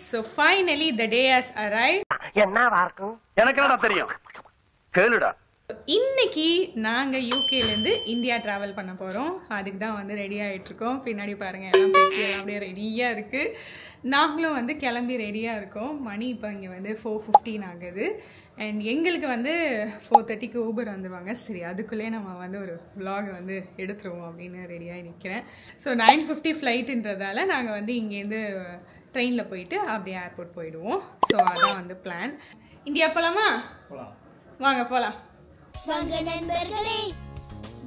So finally the day has arrived. என்னவா இருக்கும் எனக்கு என்னடா தெரியும் கேளுடா. இன்னைக்கு நாங்க யூகேல இருந்து இந்தியா டிராவல் பண்ண போறோம். அதுக்கு தான் வந்து ரெடி ஆயிட்டு இருக்கோம். பின்னாடி பாருங்க எல்லாம் பெட்டி எல்லாம் அப்படியே ரெடியா இருக்கு. நாங்களும் வந்து கிளம்பி ரெடியா இருக்கோம். மணி இப்போ இங்கே வந்து 4:15 ஆகுது. அண்ட் எங்களுக்கு வந்து 4:30க்கு ஊபர் வந்துடுவாங்க. சரி அதுக்குள்ளே நம்ம வந்து ஒரு vlog வந்து எடுத்துருவோம் அப்படின்னு ரெடியாக நிற்கிறேன். ஸோ 9:50 ஃப்ளைட்டுன்றதால நாங்கள் வந்து இங்கேருந்து ட்ரெயினில் போயிட்டு அப்படியே ஏர்போர்ட் போயிடுவோம். ஸோ அதான் வந்து பிளான். இந்தியா போகலாமா? வாங்க போகலாம். வாங்க நண்பர்களே,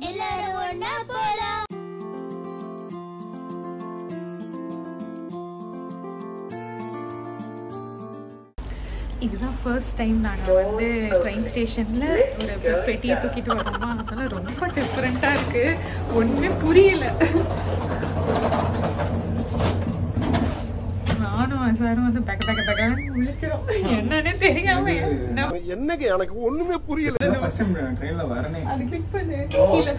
எல்லாரும் ஒண்ணா போலாம். இதுதான் ஃபர்ஸ்ட் டைம் நாங்கள் வந்து ட்ரெயின் ஸ்டேஷனில் ஒரு பெட்டியை தூக்கிட்டு வரோமா, அதெல்லாம் ரொம்ப டிஃப்ரெண்ட்டாக இருக்குது. ஒன்றுமே புரியல. நானும் சாரும் வந்து பேக்க பேக்க பேக்கன்னு முழிக்கிறோம். என்னன்னே தெரியாம என்னங்க எனக்கு ஒண்ணுமே புரியல. அது கிளிக் பண்ணு கீழே.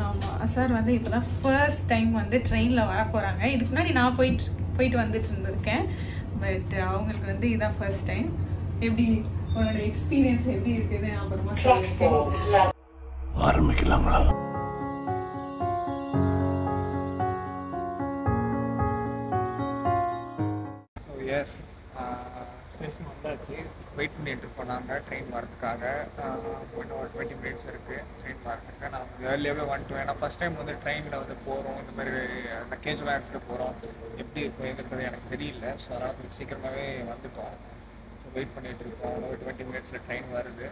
ஆமாம், சார் வந்து இப்போதான் ஃபர்ஸ்ட் டைம் வந்து ட்ரெயினில் வர போகிறாங்க. இதுக்கு முன்னாடி நான் போயிட்டு வந்துட்டு இருந்திருக்கேன். பட் அவங்களுக்கு வந்து இதான் ஃபர்ஸ்ட் டைம். எப்படி உன்னோட எக்ஸ்பீரியன்ஸ் எப்படி இருக்குன்னு அப்புறமா சொல்லியிருக்கேன். ஆரம்பிக்கலாங்களா? எஸ், ஸ்டேஷன் வந்தாச்சு. வெயிட் பண்ணிட்டு இருக்கோம் நாங்கள் ட்ரெயின் வரதுக்காக. இன்னும் ஒரு 20 மினிட்ஸ் இருக்குது ட்ரெயின் வரதுக்கு. நான் ஏர்லியாகவே வந்துட்டோம். ஏன்னா ஃபஸ்ட் டைம் வந்து ட்ரெயினில் வந்து போகிறோம், இந்த மாதிரி லக்கேஜ்லாம் எடுத்துகிட்டு போகிறோம். எப்படி இருக்கும் எங்கிறது எனக்கு தெரியல. ஸோ அதனால் கொஞ்சம் சீக்கிரமாகவே வந்துட்டோம். ஸோ வெயிட் பண்ணிகிட்டு இருக்கோம். ஒரு 20 மினிட்ஸில் ட்ரெயின் வருது.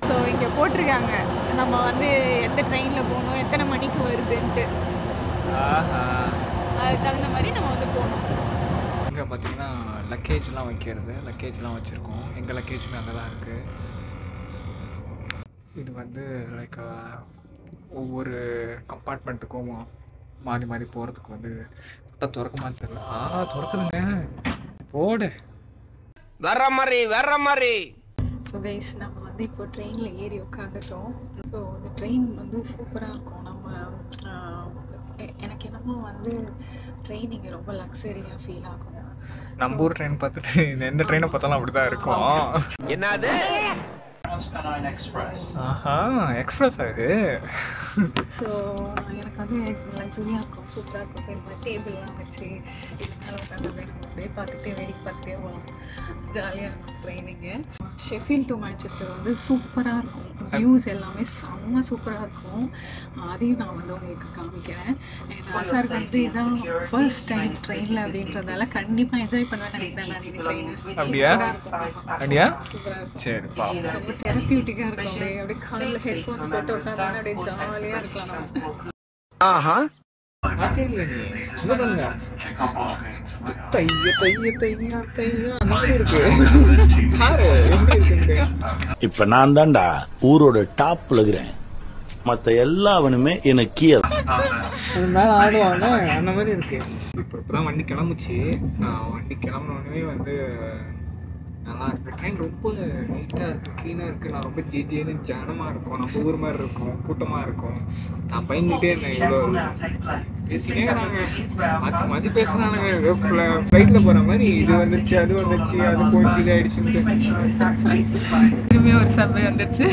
ஸோ இங்கே போட்டிருக்காங்க நம்ம வந்து எந்த ட்ரெயினில் போகணும், எத்தனை மணிக்கு வருதுன்ட்டு. அதுக்கு தகுந்த மாதிரி நம்ம வந்து போகணும். இங்கே பார்த்தீங்கன்னா லக்கேஜ்லாம் லக்கேஜ்லாம் வச்சுருக்கோம். எங்கள் லக்கேஜுமே அங்கே தான் இருக்குது. இது வந்து லைக் ஒவ்வொரு கம்பார்ட்மெண்ட்டுக்கும் மாறி மாறி போகிறதுக்கு வந்து திறக்குமான்னு தெரியல. திறக்குதுங்க, போடு வர்ற மாதிரி. ஸோ கைஸ், நம்ம வந்து இப்போ ட்ரெயினில் ஏறி உட்காந்துட்டோம். ஸோ இந்த ட்ரெயின் வந்து சூப்பராக இருக்கும். எனக்கு என்னமோ வந்து ட்ரெயின் இங்கே ரொம்ப லக்ஸரியாக ஃபீல் ஆகும். நம்ம ஊர் ட்ரெயின் பார்த்துட்டு எந்த ட்ரெயினை பார்த்தாலும் அப்படி தான் இருக்கும். என்னது ஆஹா, எக்ஸ்பிரஸ் ஆகுது. ஸோ எனக்கு வந்து லக்ஸரியாக இருக்கும், சூப்பராக இருக்கும். ஸோ இந்த டேபிள்லாம் வச்சு இதனால உட்காந்து அப்படியே வேடிக்கை பார்த்துட்டே போகலாம். ஜாலியாக இருக்கும் ட்ரெயினிங்கு. ஷெஃபீல்ட் டு மேன்செஸ்டர் வந்து சூப்பராக இருக்கும். வியூஸ் எல்லாமே செம்ம சூப்பராக இருக்கும். அதையும் நான் வந்து உங்களுக்கு காமிக்கிறேன். சாருக்கு வந்து இதுதான் ஃபர்ஸ்ட் டைம் ட்ரெயினில் அப்படின்றதால கண்டிப்பாக என்ஜாய் பண்ணுவேன் நினைக்கிறேன். நான் ட்ரெயின் அப்படியா? அப்படியா? சூப்பராக இருக்கும். சரி, ரொம்ப தெரப்பியூட்டிக்காக இருக்கும். அப்படியே காலில் ஹெட்ஃபோன்ஸ் போட்டு உட்காந்து அப்படியே ஜாலியாக இருக்கலாம் நம்ம. ஆஹா, இப்ப நான் தான்டா ஊரோட டாப்ல இருக்கிறேன். மத்த எல்லாவனுமே எனக்கு கீழே. அது மேல ஆடுவாங்க, அந்த மாதிரி இருக்கு. இப்பதான் வண்டி கிளம்புச்சு. வண்டி கிளம்புனோடனே வந்து நல்லா இருக்கு. ட்ரெயின் ரொம்ப நீட்டாக இருக்குது, க்ளீனாக இருக்குது. நான் ரொம்ப ஜேஜேன்னு ஜனமாக இருக்கும். நம்ம ஊர் மாதிரி இருக்கும், கூட்டமாக இருக்கும். நான் பயந்துகிட்டே இருந்தேன். இவ்வளோ பேசினே மாற்றி மாற்றி பேசுனானுங்க. ஃப்ளைட்டில் போகிற மாதிரி இது வந்துருச்சு, அது வந்துருச்சு, அது போச்சு, இது ஆயிடுச்சுன்ட்டு. திரும்பி ஒரு சர்வே வந்துருச்சு.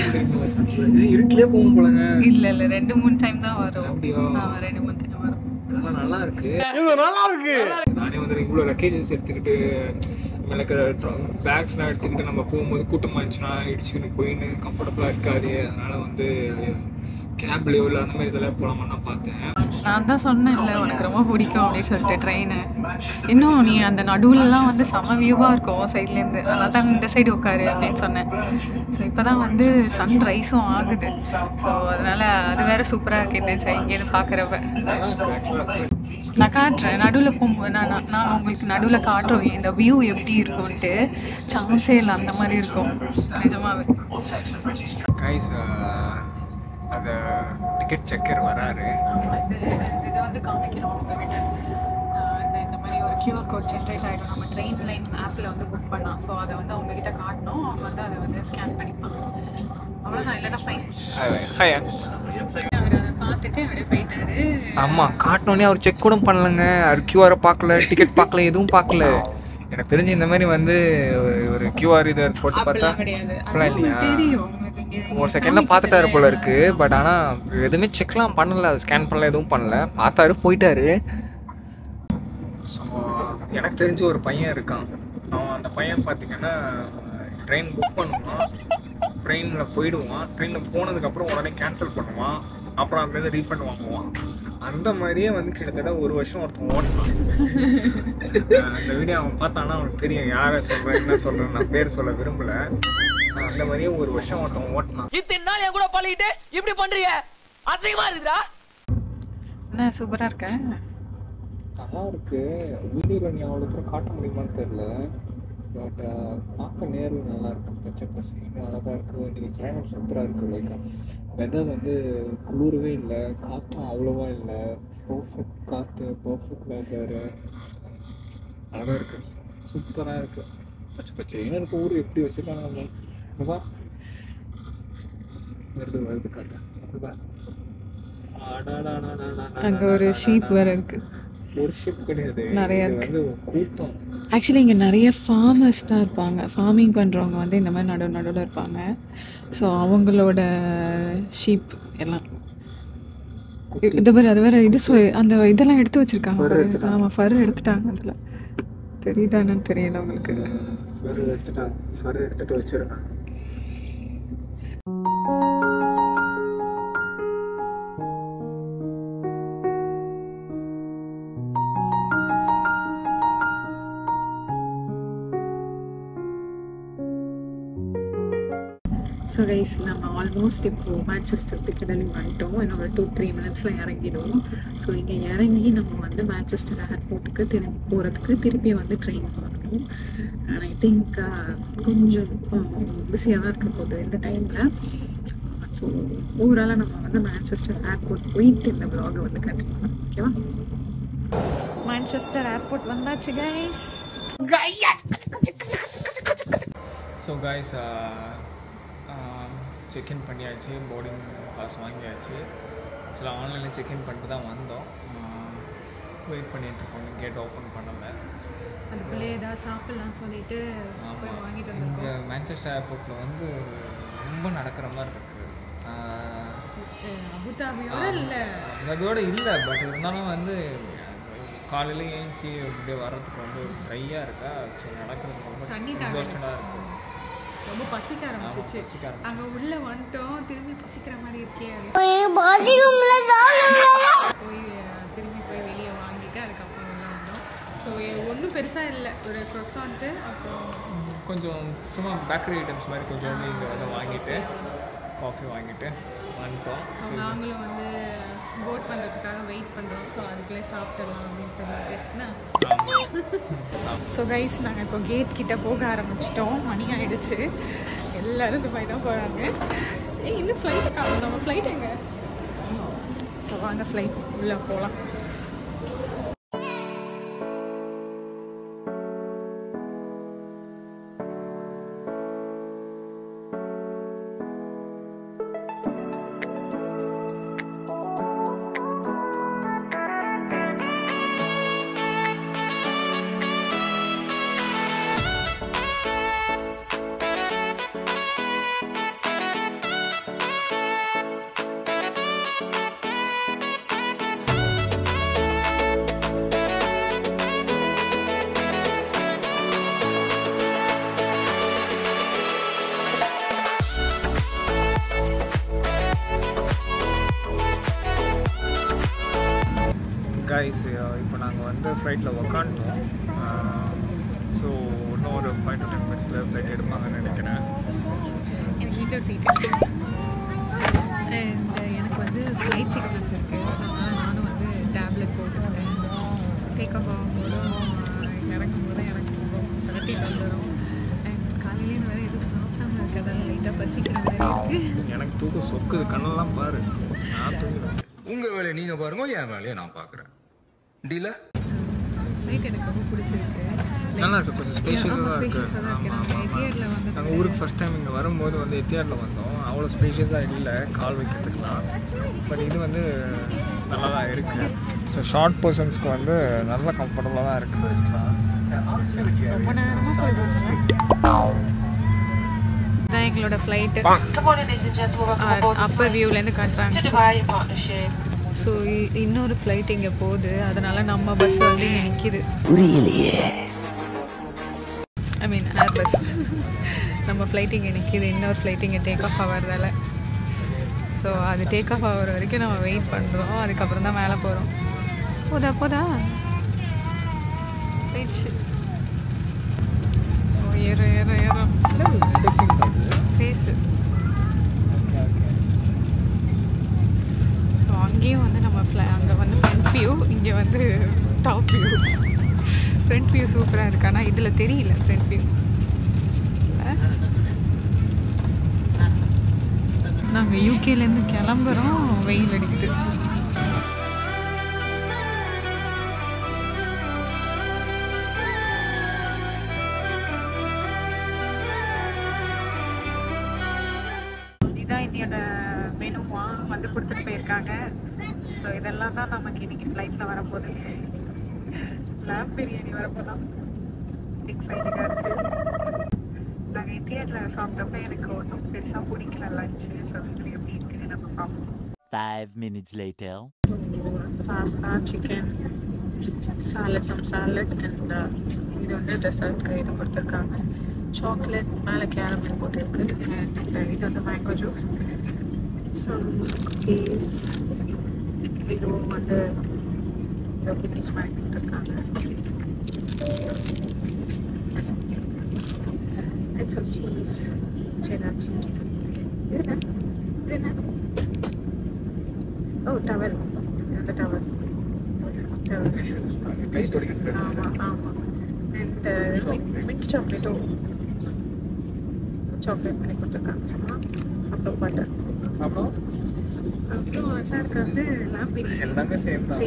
இது இருட்டிலே போகும் போலங்க. இல்லை 2-3 டைம் தான் வரும். அப்படியா? 2-3 டைம் வரும். அதெல்லாம் நல்லா இருக்கு. நானே வந்து இவ்வளோ லக்கேஜஸ் எடுத்துக்கிட்டு பேக்ஸ்லாம் எடுத்துக்கிட்டு நம்ம போகும்போது கூட்டமாக இருந்துச்சுன்னா இடிச்சுக்கிட்டு போயின்னு கம்ஃபர்டபுளாக இருக்காது. அதனால் வந்து கேப்லேயோ இல்லை அந்த மாதிரி இதெல்லாம் போகலாமா நான் பார்த்தேன். நான் தான் சொன்னேன் இல்லை உனக்கு ரொம்ப பிடிக்கும் அப்படின்னு சொல்லிட்டு ட்ரெயின். இன்னும் நீ அந்த நடுவுலலாம் வந்து செம வியூவாக இருக்கும் சைட்லேருந்து. அதனால தான் இந்த சைடு உட்காரு அப்படின்னு சொன்னேன். ஸோ இப்போ தான் வந்து சன்ரைஸும் ஆகுது. ஸோ அதனால் அது வேறு சூப்பராக இருக்குது இந்த சைடு இங்கேருந்து பார்க்குறப்ப. நான் காட்டுறேன் நடுவில் போகும்போது. நான் உங்களுக்கு நடுவில் காட்டுறோம் இந்த வியூ எப்படி இருக்கும்ன்ட்டு. சான்ஸே இல்லை, அந்த மாதிரி இருக்கும் நிஜமாவே. கைஸ், அந்த டிக்கெட் செக்கர் வராரு. இதை வந்து காமிக்கிறோம் உங்ககிட்ட. இந்த மாதிரி ஒரு QR கோட் ஜென்ரேட் ஆகிடும் நம்ம ட்ரெயின் லைன் ஆப்பில் வந்து புக் பண்ணலாம். ஸோ அதை வந்து அவங்ககிட்ட காட்டணும். அவங்க வந்து அதை வந்து ஸ்கேன் பண்ணிப்பாங்க. அவ்வளோதான், இல்லைன்னா ஃபைன். ஹாய். அவர் அதை பார்த்துட்டு அப்படியே போயிட்டாரு. ஆமாம், காட்டினோடனே அவர் செக் கூட பண்ணலங்க. அவர் கியூஆரை பார்க்கல, டிக்கெட் பார்க்கல, எதுவும் பார்க்கல. எனக்கு தெரிஞ்சு இந்த மாதிரி வந்து ஒரு கியூஆர் இதை போட்டு பார்த்தா கிடையாது, அப்படிலாம் இல்லையா? தெரியும். ஒரு செகண்டில் பார்த்துட்டாரு போல இருக்கு. பட் ஆனால் எதுவுமே செக்லாம் பண்ணல, அது ஸ்கேன் பண்ணல, எதுவும் பண்ணல. பார்த்தாரு, போயிட்டாரு. ஸோ எனக்கு தெரிஞ்ச ஒரு பையன் இருக்கான். அவன் அந்த பையன் பார்த்தீங்கன்னா ட்ரெயின் புக் பண்ணுவான், ட்ரெயினில் போயிடுவான், ட்ரெயினில் போனதுக்கப்புறம் உடனே கேன்சல் பண்ணுவான், அப்புறம் அதுலேருந்து ரீஃபண்ட் வாங்குவான். அந்த மாதிரியே வந்து கிட்டத்தட்ட 1 வருஷம் ஒருத்தன் ஓட்டினான். அந்த வீடியோ அவன் பார்த்தானா அவனுக்கு தெரியும் யாரை சொல்கிறேன், என்ன சொல்கிறேன். நான் பேர் சொல்ல விரும்பலை. அந்த மாதிரியே 1 வருஷம் ஒருத்தன் ஓட்டினான். இத்தனை நாள் என் கூட பழகிட்டு இப்படி பண்றீங்க, அசிங்கமா இருக்குதா? என்ன சூப்பராக இருக்க. நல்லா இருக்கு. வீடியோவில் நீ அவ்வளோ தூரம் காட்ட முடியுமான்னு தெரில. பட் பார்க்க நேரில் நல்லா இருக்கு. பச்சை பசங்க நல்லா தான் இருக்குது. இன்றைக்கி கிளைமேட் சூப்பராக இருக்குது. லைக் வெதர் வந்து குளிரவே இல்லை, காற்றும் அவ்வளோவா இல்லை. பர்ஃபெக்ட் காற்று, பர்ஃபெக்ட் வெதரு, அழகாக இருக்குது, சூப்பராக இருக்குது. பச்சை பச்சைன்னு இருக்க ஊர் எப்படி வச்சுருக்காங்க நம்ம. வருது காட்டு. அங்கே ஒரு ஷீப் வேறு இருக்குது. ஒரு ஷிப் கிடையாது, நிறைய வந்து கூட்டம். ஆக்சுவலி இங்கே நிறைய ஃபார்மர்ஸ் தான் இருப்பாங்க. ஃபார்மிங் பண்ணுறவங்க வந்து இந்த மாதிரி நடுவில் இருப்பாங்க. ஸோ அவங்களோட ஷீப் எல்லாம் இது வேறு, அது வேறு. இது அந்த இதெல்லாம் எடுத்து வச்சுருக்காங்க. ஆமாம், ஃபர் எடுத்துட்டாங்க. அதில் தெரியுதா என்னன்னு தெரியல உங்களுக்கு. ஃபர் எடுத்துட்டு வச்சுருக்காங்க. ஸோ கைஸ், நம்ம ஆல்மோஸ்ட் இப்போது மேன்செஸ்டர் கிளம்பி வந்துட்டோம். இன்னும் ஒரு 2-3 மினிட்ஸில் இறங்கிடுவோம். ஸோ இங்கே இறங்கி நம்ம வந்து மேன்செஸ்டர் ஏர்போர்ட்டுக்கு திரும்பி போகிறதுக்கு திருப்பி வந்து ட்ரெயின் பார்க்கணும். அண்ட் ஐ திங்க் கொஞ்சம் பிஸியாக தான் இருக்க போகுது இந்த டைமில். ஸோ ஓவராலாக நம்ம வந்து மேன்செஸ்டர் ஏர்போர்ட் போயிட்டு இந்த வ்ளாகை வந்து கண்டினியூ பண்ணலாம். ஓகேவா? மேன்செஸ்டர் ஏர்போர்ட் வந்தாச்சு கைஸ். ஸோ கைஸ், செக்இன் பண்ணியாச்சு, போர்டிங் பாஸ் வாங்கியாச்சு. ஆக்சுவலாக ஆன்லைனில் செக்இன் பண்ணிட்டு தான் வந்தோம். வெயிட் பண்ணிகிட்ருக்கோம், கேட் ஓப்பன் பண்ணலை. அதுக்குள்ளே ஏதாவது சாப்பிட்லான்னு சொல்லிட்டு போய் வாங்கிட்டு வந்திருக்கோம். இங்கே மேன்செஸ்டர் ஏர்போர்ட்டில் வந்து ரொம்ப நடக்கிற மாதிரி இருக்குது. அபுதாபியோட இல்லை, அபுதாபியோட இல்லை. பட் இருந்தாலும் வந்து காலையில் ஏஞ்சி இப்படியே வர்றதுக்கு வந்து ட்ரையாக இருக்கா. ஸோ நடக்கிறதுக்கு ரொம்ப எக்ஸாஸ்டடாக இருக்குது. ரொம்ப பசிக்க ஆரம்பிச்சிச்சு. அங்கே உள்ள வந்துட்டோம், திரும்பி பசிக்கிற மாதிரி இருக்கே போய் வெளியே வாங்கிட்டு அதுக்கப்புறம் உள்ள வந்தோம். ஸோ ஒன்றும் பெருசாக இல்லை, ஒரு க்ரொசான்ட்டு அப்புறம் கொஞ்சம் சும்மா பேக்கரி ஐட்டம்ஸ் மாதிரி கொஞ்சம் இங்கே வந்து வாங்கிட்டு காஃபி வாங்கிட்டு வந்துட்டோம். ஸோ நாங்களும் வந்து போட் பண்ணுறதுக்காக வெயிட் பண்ணுறோம். ஸோ அதுக்குள்ளே சாப்பிட்டுடலாம் அப்படின்னு சொல்லிட்டு. ஸோ கைஸ், நாங்கள் இப்போ கேட் கிட்டே போக ஆரம்பிச்சிட்டோம். மணி ஆகிடுச்சு. எல்லோரும் துபாய் தான் போகிறாங்க. இன்னும் ஃப்ளைட் காணும். நம்ம ஃப்ளைட் எங்கே? ஸோ வாங்க ஃப்ளைட் உள்ளே போகலாம். கைஸ், இப்போ நாங்கள் வந்து ஃப்ளைட்டில் உக்காண்டோம். ஸோ இன்னும் ஒரு 5 to 10 மினிட்ஸில் ஃப்ளைட் எடுப்பாங்கன்னு நினைக்கிறேன். எனக்கு விண்டோ சீட்டு அண்ட் எனக்கு வந்து ஃப்ளைட் சிக்னஸ் இருக்குது. ஸோ அதனால் நானும் வந்து டேப்லெட் போட்டுக்கிட்டேன். டேக் ஆஃப் ஆகும்போதும் இறக்கும்போதும் எனக்கு கரெக்டாக வந்துடும். அண்ட் காலையிலேயே வேறு எதுவும் சாப்பிடாமல் இருக்கிறதால லைட்டாக பசிக்கிற மாதிரி இருக்குது. எனக்கு தூக்கம் சொக்குது, கண்ணெல்லாம் பாரு. நான் தூங்குறேன். உங்கள் வேலையை நீங்கள் பாருங்க, என் வேலையை நான் பார்க்குறேன். டீல ஃப்ளைட் எனக்கு ரொம்ப பிடிச்சிருக்கு. நல்லா இருக்குது, கொஞ்சம் ஸ்பேஷியஸாக தான் ஸ்பேஷியஸாக தான் இருக்குது. நாங்கள் எத்தியாடில் வந்து நாங்கள் ஊருக்கு ஃபஸ்ட் டைம் இங்கே வரும்போது வந்து எத்தியாடில் வந்தோம். அவ்வளோ ஸ்பேஷியஸாக இல்லை கால் வைக்கிறதுக்குலாம். பட் இது வந்து நல்லா தான் இருக்குது. ஸோ ஷார்ட் பர்சன்ஸ்க்கு வந்து நல்லா கம்ஃபர்டபுளாக தான் இருக்குது. ரொம்ப நேரமாக இதான் எங்களோட ஃப்ளைட்டு அப்பர் வியூலேருந்து காட்டுறாங்க. ஸோ இன்னொரு ஃப்ளைட் இங்கே போகுது, அதனால நம்ம பஸ் வந்து இங்கே நிற்கிது. ஐ மீன் ஏர் பஸ். நம்ம ஃப்ளைட் இங்கே நிற்கிது, இன்னொரு ஃப்ளைட் இங்கே டேக் ஆஃப் ஆகிறதால. ஸோ அது டேக் ஆஃப் ஆகிற வரைக்கும் நம்ம வெயிட் பண்ணுறோம். அதுக்கப்புறம் தான் மேலே போகிறோம். போதா போயிடுச்சு. ஏறும் ஃபேஸு. ஸோ அங்கேயும் வந்து நம்ம அங்கே வந்து ஃப்ரண்ட் வியூ, இங்கே வந்து டாப் வியூ. ஃப்ரண்ட் வியூ சூப்பராக இருக்கு, ஆனால் இதில் தெரியல ஃப்ரண்ட் வியூ. நாங்கள் யூகேலேருந்து கிளம்புறோம், வெயில் அடிக்குது. இதான் இந்தியோட மெனுவா வந்து கொடுத்துட்டு போயிருக்காங்க. ஸோ இதெல்லாம் தான் நமக்கு இன்னைக்கு ஃப்ளைட்டில் வரப்போகுது. லேம் பிரியாணி வரப்போதான் எக்ஸைட்டிங்காக இருக்குது. நாங்கள் இந்தியாவில் சாப்பிட்டப்ப எனக்கு ஒன்றும் பெருசாக பிடிக்கல லஞ்சு. ஸோ இது எப்படி இருக்குன்னு நம்ம பார்ப்போம். 5 minutes later. Pasta, chicken, salad, some salad and இது வந்து டெசர்ட்க்கு இது கொடுத்துருக்காங்க. சாக்லேட் மேலே கேரமல் போட்டிருக்கு. அண்ட் இது வந்து மேங்கோ ஜூஸ், சம் குக்கீஸ். இதுவும் வந்து குக்கீஸ் வாங்கி கொடுத்துருக்காங்க. And some cheese, cheddar cheese. இது என்ன? Oh, towel. இந்த டவல் ஆமாம். அண்ட் மிக்ஸ் சாக்லேட்டும் சாக்லேட் பண்ணி கொடுத்துருக்காங்க சும்மா. அப்புறம் பட்டர். அப்புறம் சாருக்கு வந்து லாம் பிரியாணி எல்லாமே சேம் தான்.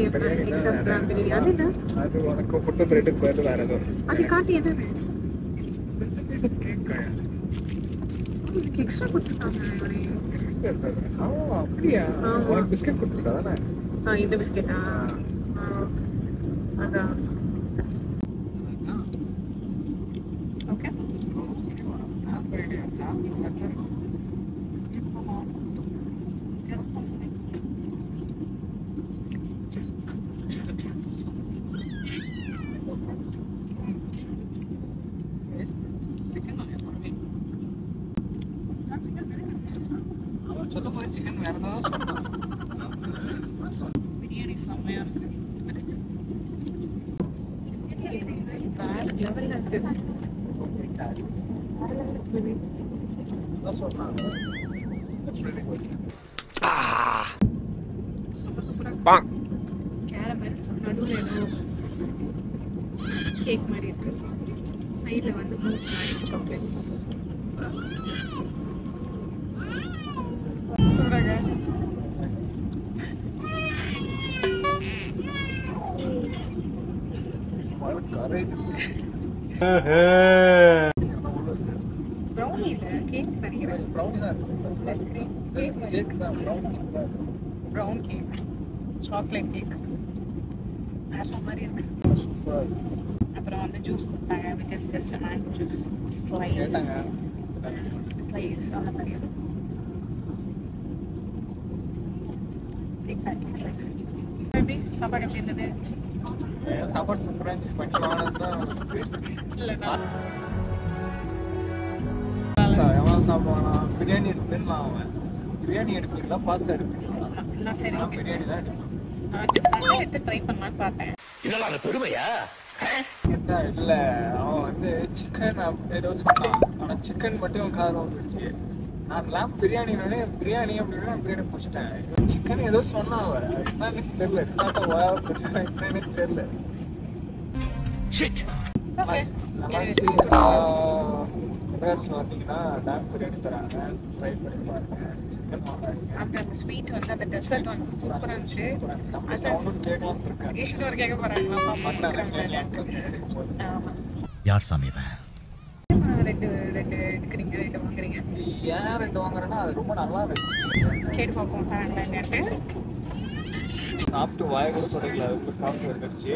எக்ஸப்ட் லாம் பிரியாணி. அது என்ன? அது உனக்கு கொடுத்த பிரெட்டுக்கு பதில் வேறு ஏதோ அது காட்டி என்னன்னு கேட்க இதுக்கு எக்ஸ்ட்ரா கொடுத்துருக்காங்க. அப்படியா? உனக்கு பிஸ்கட் கொடுத்துருக்கா தானே? இந்த பிஸ்கெட்டா? அதான். ஓகே. சொல்ல போய் சிக்கன் வேறு ஏதாவது சொல்லலாம். பிரியாணி செம்மையாக இருக்கு. வேற லெவலில் இருக்கு. சூப்பராக கேரமல் நடுவில் ஏதோ கேக் மாதிரி இருக்கு. சைடில் வந்து மூஸ் மாதிரி சாக்லேட். சூப்பராக ப்ரௌனி இல்லை, கேக் நினைக்கிறேன். ப்ரௌனி தான் இருக்கு. கேக் தான், ப்ரௌனி தான். ப்ரௌன் கேக், சாக்லேட் கேக் வேற மாதிரி இருக்கு. சூப்பராக இருக்கு. அப்புறம் வந்து ஜூஸ் கொடுத்தாங்க, which is just mango juice slice. கேட்டாங்க ஸ்லைஸ் அந்த மாதிரி இருக்கு. Exactly slice. எப்படி சாப்பாடு எப்படி இருந்தது? சாப்பாடு சூப்பராக இருந்துச்சு. பண்ணிக்கலாம் தான் இல்லைண்ணா எவன் சாப்பிடுவானா? பிரியாணி எடுத்துன்னு அவன் பிரியாணி எடுப்பீங்களா பாஸ்தா எடுப்பீங்களா? நான் சரி நான் பிரியாணி தான் எடுப்பேன். நான் டிஃப்ரெண்டாக எடுத்து ட்ரை பண்ணலான்னு பார்த்தேன். இதெல்லாம் அந்த பெருமையா? கேட்டா இல்லை, அவன் வந்து சிக்கன் ஏதோ சொன்னான். ஆனால் சிக்கன் மட்டும் காரம் வந்துருச்சு. நான் லேம் பிரியாணினோடனே பிரியாணி அப்படின்னா பிரியாணி பிடிச்சிட்டேன். சிக்கன் ஏதோ சொன்னான் அவன், என்னன்னு தெரியல. ரிசார்ட்டை என்னன்னு தெரியல. பார்த்தீங்கன்னா லேம் பிரியாணி தராங்க, ட்ரை பண்ணி பாருங்க. சிக்கன் வாங்காதீங்க. அப்புறம் அந்த ஸ்வீட் வந்து அந்த டெசர்ட் வந்து சூப்பராக இருந்துச்சு. சவுண்டும் கேட்கலாம்னு இருக்கேன். கேட்க போகிறாங்களா? பண்ண ஆமாம். யார் சாமி இவன்? ரெண்டு எடுக்கிறீங்க, 2 வாங்குறீங்க. ஏன் 2 வாங்குறேன்னா அது ரொம்ப நல்லா இருந்துச்சு. கேட்டு பார்ப்போம் தராங்களான்ட்டு. சாப்பிட்டு வாய கூட தொடங்கல, அதுக்குள்ள காஃபி வந்துருச்சு.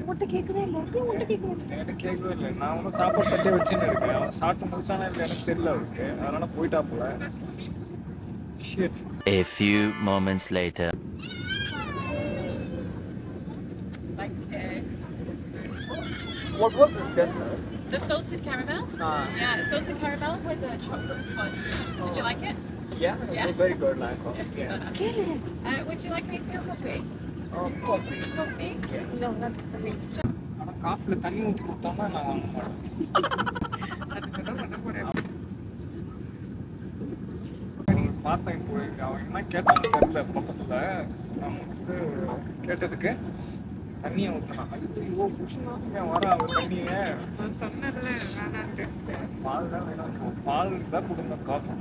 முட்டை கேட்கவே இல்லை, முட்டை கேட்கவே இல்லை. எனக்கு கேட்கவே இல்லை. நான் வந்து சாப்பாடு தட்டே வச்சுன்னு இருக்கேன். அவன் சாப்பிட்டு முடிச்சானா இல்லை எனக்கு தெரியல அவருக்கு. அதனால போயிட்டா போல. A few moments later. What was this dessert? The salted caramel? Yeah, salted caramel with a chocolate sponge. Did you like it? Yeah, it was very good. Like, Would you like me to coffee? Coffee. Coffee? No, not coffee. ஆனால் காஃபியில் தண்ணி ஊற்றி கொடுத்தோம்னா நான் வாங்க மாட்டேன். பார்த்தேன் இப்போ அவன் என்ன கேட்டான்னு தெரியல. பக்கத்தில் நான் வந்து கேட்டதுக்கு தண்ணியை ஊற்றினான். ஐயோ புஷ்னா வர அவன் தண்ணியை சொன்னதில்ல வேணான்ட்டு. பால் தான் வேணும். பால் தான் கொடுங்க.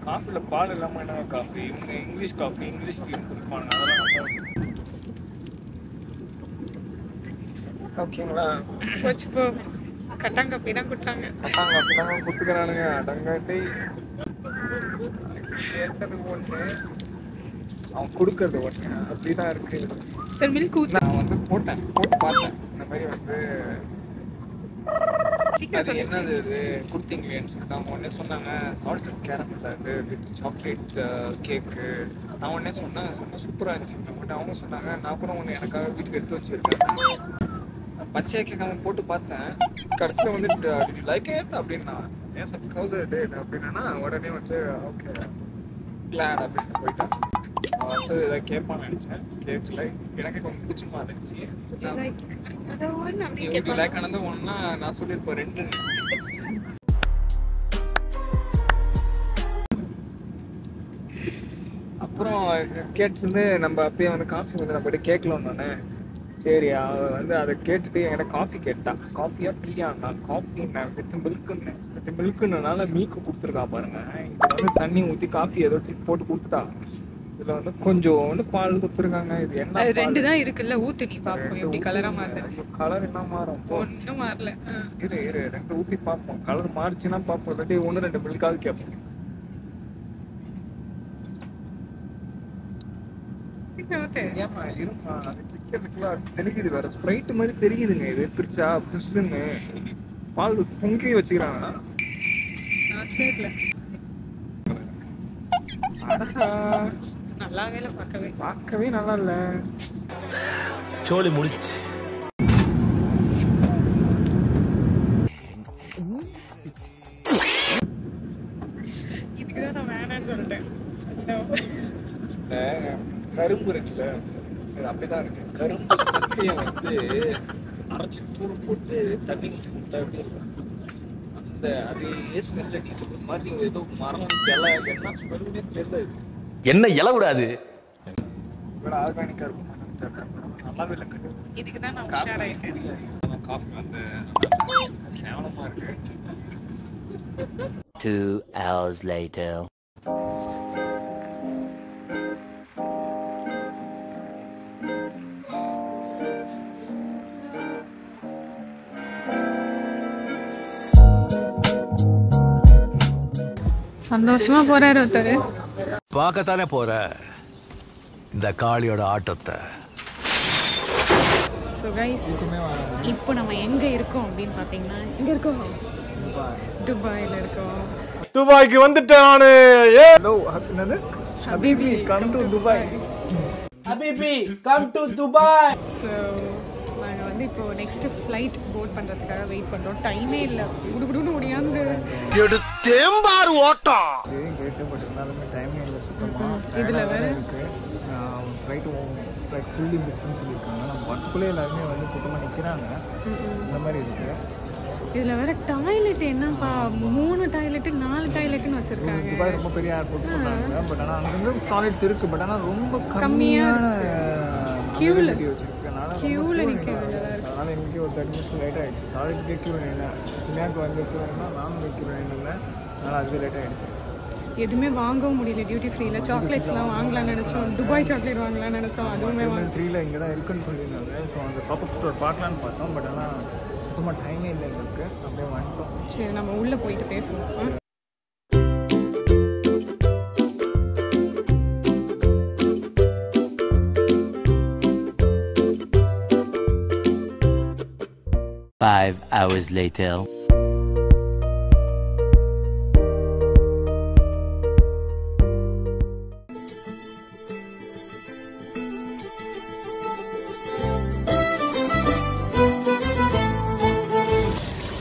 காஃபியில் பால் இல்லாமல் என்ன காஃபி? இவங்க இங்கிலீஷ் காஃபி, இங்கிலீஷ் டீ கொடுப்பாங்க. அதெல்லாம் ஓகேங்களா? வச்சுக்கோ, கட்டாங்கப்பி தான் கொடுத்தாங்க. கட்டாங்க அப்படிதாங்க கொடுத்துக்கிறானுங்க. அடங்காட்டி ஏற்றது ஒன்று, அவன் கொடுக்கறது ஒன்று, அப்படிதான் இருக்கு. சரி, மில்க் ஊத்து. நான் வந்து போட்டு பார்த்தேன். இந்த மாதிரி வந்து அது என்னது இது கொடுத்தீங்களேன்னு சொல்லிட்டு அவங்க உடனே சொன்னாங்க சால்டட் கேரமல் அது வித் சாக்லேட் கேக்கு. நான் உடனே சொன்னேன் சூப்பராக இருந்துச்சு. மட்டும் அவங்க சொன்னாங்க நான் கூட ஒன்று எனக்காக வீட்டுக்கு எடுத்து வச்சிருக்கேன். பச்சையாக கேட்காம போட்டு பார்த்தேன். கடைசியில் வந்து லைக் இட் அப்படின்னா ஏன் சப்கவுஸ் டேட் அப்படின்னா உடனே வந்து ஓகே கிளாட் அப்படின்னு போயிட்டேன். வந்து இதை கேட்பான்னு நினச்சேன். கேட்கல. எனக்கு கொஞ்சம் பிடிச்சமா இருந்துச்சு. லைக் ஆனது ஒன்னா நான் சொல்லியிருப்பேன் 2. அப்புறம் கேட்டு நம்ம அப்பயே வந்து காஃபி வந்து நம்ம கேட்கலாம் நானே. சரி அவள் வந்து அதை கேட்டுட்டு என்கிட்ட காஃபி கேட்டான். காஃபியா டீயாண்ணா? காஃபி வித் மில்க்குனால மில்க்கு கொடுத்துருக்கா பாருங்க. இது வந்து தண்ணி ஊற்றி காஃபி ஏதோ போட்டு கொடுத்துட்டா. இதில் வந்து கொஞ்சோண்டு பால் கொடுத்துருக்காங்க. இது என்ன? 2 தான் இருக்குல்ல, ஊத்து நீ பார்ப்போம் எப்படி கலரா மாறுது. கலர் என்ன மாறும்? ஒன்றும் மாறல. இரு 2 ஊற்றி பார்ப்போம். கலர் மாறிச்சுன்னா பார்ப்போம். இல்லாட்டி 1-2 மில்காவது கேட்போம். ஏமா இருமா, அது பிடிக்கிறதுக்குலாம் தெரியுது. வேற ஸ்ப்ரைட் மாதிரி தெரியுதுங்க. இது பிரிச்சா புதுசுன்னு பால் பொங்கி வச்சுக்கிறாங்கன்னா நல்லாவே இல்லை, பார்க்கவே நல்லா இல்லை. சோலி முடிச்சு. இதுக்குதான் நான் வேணான்னு சொல்லிட்டேன். கரும்பு இருக்குல்ல, அது அப்படிதான் இருக்கு. கரும்பு சக்கையை வந்து அரைச்சி தூள் போட்டு தண்ணி ஊற்றி கொடுத்தா எப்படி இருக்கும்? அந்த அதே ஸ்மெல் அடிக்கிற மாதிரி ஏதோ மரம் இலை என்ன ஸ்மெல்லுமே தெரியல. என்ன இலை விடாது? வேற ஆர்கானிக்கா இருக்கும். நல்லாவே இல்லை. இதுக்கு தான் நான் உஷாராயிட்டேன். காஃபி வந்து கேவலமா இருக்கு. 2 hours later. சந்தோஷமா போறாரு ஒருத்தர். பார்க்கத்தானே போற இந்த காளியோட ஆட்டத்தை. ஸோ கைஸ், இப்போ நம்ம எங்கே இருக்கோம் அப்படின்னு பார்த்தீங்கன்னா, இங்கே இருக்கோம், துபாயில் இருக்கோம். துபாய்க்கு வந்துட்டேன் நானு. ஹலோ, என்னது? ஹபீபி கம் டு துபாய். ஹபீபி கம் டு துபாய். ஸோ நாங்கள் வந்து இப்போ நெக்ஸ்ட் ஃப்ளைட் போர்ட் பண்ணுறதுக்காக வெயிட் பண்ணுறோம். டைமே இல்லை, குடுகுடுன்னு ஓடியாந்து தேம்பார் ஓட்டம். கேட்டு பட் இருந்தாலுமே டைமே இல்லை சுத்தமாக. இதில் வேறு இருக்குது ஃப்ளைட்டு லைக் ஃபுல்லி புக்குன்னு சொல்லியிருக்காங்க. நம்ம பத்துக்குள்ளே எல்லாருமே வந்து கூட்டமாக நிற்கிறாங்க. இந்த மாதிரி இருக்குது. இதில் வேறு டாய்லெட் என்னப்பா, 3 டாய்லெட்டு 4 டாய்லெட்டுன்னு வச்சுருக்காங்க. துபாய் ரொம்ப பெரிய ஏர்போர்ட் சொன்னாங்க. பட் ஆனால் அங்கங்கே டாய்லெட்ஸ் இருக்குது. பட் ஆனால் ரொம்ப கம்மியான க்யூவில் வச்சுருக்கனால க்யூவில் நிற்கிறது. அதனால் எங்களுக்கு ஒரு 30 நிமிஷம் லேட் ஆகிடுச்சு. டாய்லெட்டுக்கே க்யூ இல்லை. சினியாவுக்கு வந்து க்யூ வேணும்னா நானும் வைக்க இல்லை. அதனால் அதுவே லேட் ஆகிடுச்சு. எதுவுமே வாங்கவும் முடியல டியூட்டி ஃப்ரீல. சாக்லேட்ஸ்லாம் வாங்கலாம்னு நினச்சோம், துபாய் சாக்லேட் வாங்கலாம்னு நினச்சோம், அதுவுமே 3ல இங்கே தான் இருக்குன்னு சொல்லியிருந்தாங்க. ஸோ அந்த பாப்பப் ஸ்டோர் பார்க்கலான்னு பார்த்தோம். பட் ஆனால் சுத்தமாக டைமே இல்லை எங்களுக்கு. அப்படியே வந்துட்டோம். சரி, நம்ம உள்ளே போயிட்டு பேசுவோம். Five hours later.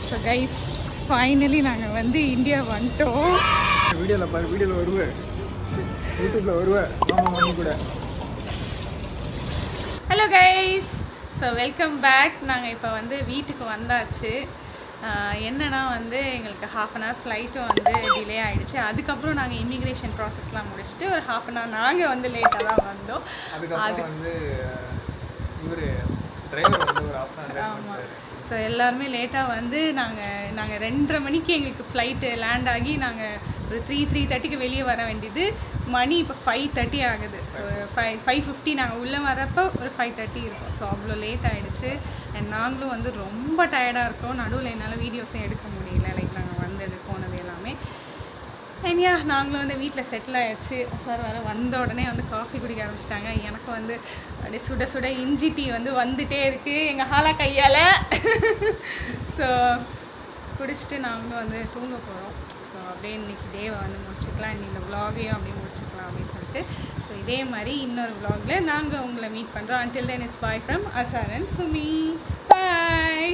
So guys, finally நாங்கள் வந்து இந்தியா வந்துட்டோம். வீடியோவில் வருவேன், யூடியூப்பில் வருவேன். ஆமாம், மணி கூட. Hello guys, so welcome back. நாங்கள் இப்போ வந்து வீட்டுக்கு வந்தாச்சு. என்னன்னா வந்து எங்களுக்கு 1/2 hour ஃப்ளைட்டும் வந்து டிலே ஆகிடுச்சு. அதுக்கப்புறம் நாங்கள் இமிக்ரேஷன் ப்ராசஸ்லாம் முடிச்சுட்டு ஒரு 1/2 hour நாங்கள் வந்து லேட்டாக தான் வந்தோம். அதுக்கப்புறம் வந்து இவர் டிரைவர் வந்து ஒரு 1/2 hour. ஆமாம், ஸோ எல்லாருமே லேட்டாக வந்து நாங்கள் 2:30 மணிக்கு எங்களுக்கு ஃப்ளைட்டு லேண்ட் ஆகி நாங்கள் ஒரு 3:30க்கு வெளியே வர வேண்டியது. மணி இப்போ 5:30 ஆகுது. ஸோ 5:50 நாங்கள் உள்ளே வரப்போ ஒரு 5:30 இருக்கும். ஸோ அவ்வளோ லேட் ஆகிடுச்சு. அண்ட் நாங்களும் வந்து ரொம்ப டயர்டாக இருக்கோம். நடுவில் என்னால் வீடியோஸும் எடுக்க முடியல. லைக் நாங்கள் வந்தது போனது எல்லாமே. ஐயா, நாங்களும் வந்து வீட்டில் செட்டில் ஆகிடுச்சு. சார் வேறு வந்த உடனே வந்து காஃபி குடிக்க ஆரம்பிச்சிட்டாங்க. எனக்கு வந்து அப்படியே சுட சுட இஞ்சி டீ வந்து வந்துகிட்டே இருக்குது எங்கள் ஹாலா கையால். ஸோ குடிச்சிட்டு நாங்களும் வந்து தூங்க போகிறோம். ஸோ அப்படியே இன்றைக்கி டேவை வந்து முடிச்சுக்கலாம். இந்த vlog-ஐயும் அப்படியே முடிச்சுக்கலாம் அப்படின்னு சொல்லிட்டு. ஸோ இதே மாதிரி இன்னொரு vlog-ல நாங்கள் உங்களை மீட் பண்ணுறோம். Until then, it's bye from Azhar and Sumi. Bye.